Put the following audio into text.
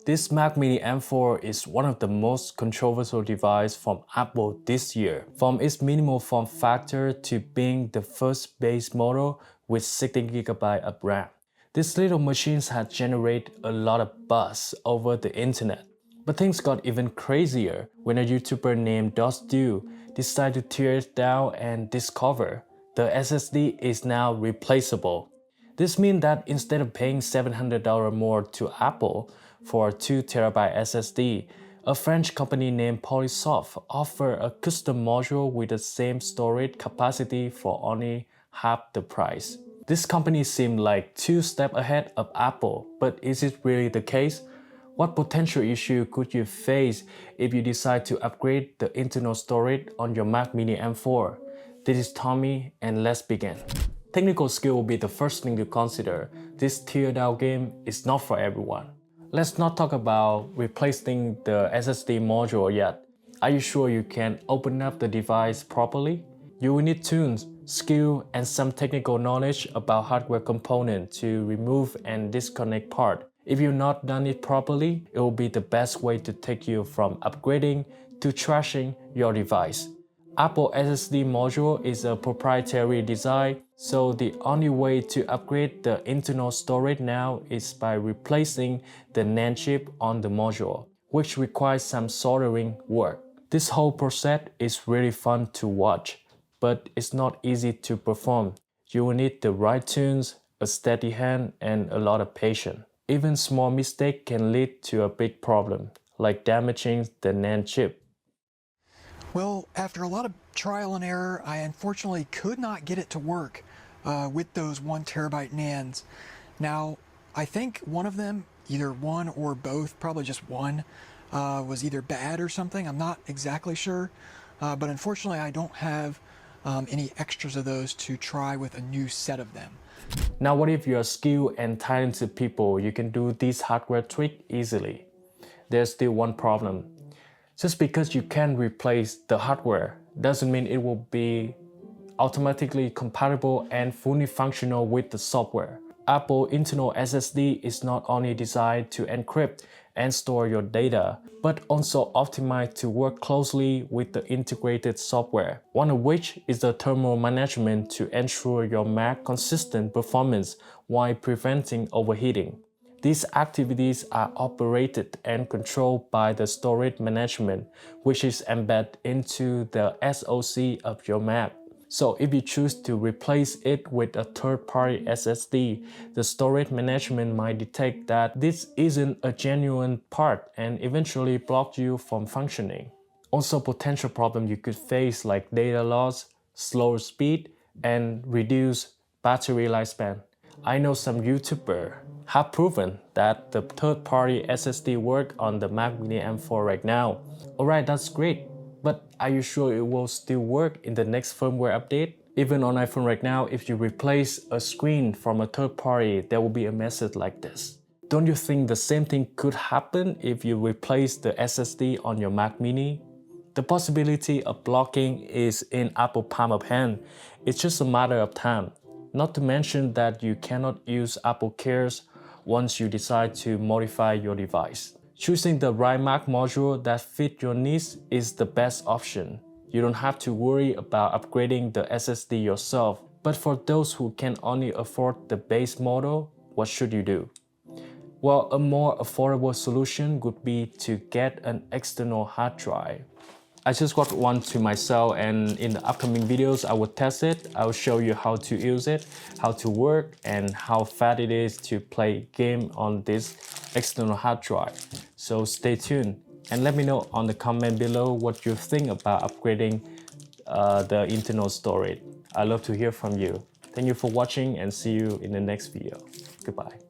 This Mac Mini M4 is one of the most controversial devices from Apple this year. From its minimal form factor to being the first base model with 16GB of RAM. This little machine has generated a lot of buzz over the internet. But things got even crazier when a YouTuber named DosDew decided to tear it down and discover the SSD is now replaceable. This means that instead of paying $700 more to Apple for a 2TB SSD, a French company named Polysoft offered a custom module with the same storage capacity for only half the price. This company seemed like 2 steps ahead of Apple, but is it really the case? What potential issue could you face if you decide to upgrade the internal storage on your Mac Mini M4? This is Tommy, and let's begin. Technical skill will be the first thing to consider. This teardown game is not for everyone. Let's not talk about replacing the SSD module yet. Are you sure you can open up the device properly? You will need tools, skill, and some technical knowledge about hardware components to remove and disconnect parts. If you've not done it properly, it will be the best way to take you from upgrading to trashing your device. Apple SSD module is a proprietary design, so the only way to upgrade the internal storage now is by replacing the NAND chip on the module, which requires some soldering work. This whole process is really fun to watch, but it's not easy to perform. You will need the right tools, a steady hand, and a lot of patience. Even small mistakes can lead to a big problem, like damaging the NAND chip. Well, after a lot of trial and error, I unfortunately could not get it to work with those 1TB NANDs. Now, I think one of them, either one or both, probably just one, was either bad or something. I'm not exactly sure, but unfortunately I don't have any extras of those to try with a new set of them. Now what if you're skilled and talented people, you can do this hardware trick easily. There's still one problem. Just because you can replace the hardware doesn't mean it will be automatically compatible and fully functional with the software. Apple internal SSD is not only designed to encrypt and store your data, but also optimized to work closely with the integrated software, one of which is the thermal management to ensure your Mac consistent performance while preventing overheating. These activities are operated and controlled by the storage management, which is embedded into the SoC of your Mac. So if you choose to replace it with a third-party SSD, the storage management might detect that this isn't a genuine part and eventually block you from functioning. Also, potential problems you could face like data loss, slower speed, and reduced battery lifespan. I know some YouTubers have proven that the third-party SSD work on the Mac Mini M4 right now. Alright, that's great, but are you sure it will still work in the next firmware update? Even on iPhone right now, if you replace a screen from a third party, there will be a message like this. Don't you think the same thing could happen if you replace the SSD on your Mac Mini? The possibility of blocking is in Apple palm of hand. It's just a matter of time. Not to mention that you cannot use Apple Cares once you decide to modify your device. Choosing the right Mac module that fits your needs is the best option. You don't have to worry about upgrading the SSD yourself. But for those who can only afford the base model, what should you do? Well, a more affordable solution would be to get an external hard drive. I just got one to myself, and in the upcoming videos I will test it. I will show you how to use it, how to work, and how fast it is to play game on this external hard drive. So stay tuned and let me know on the comment below what you think about upgrading the internal storage. I love to hear from you. Thank you for watching and see you in the next video. Goodbye.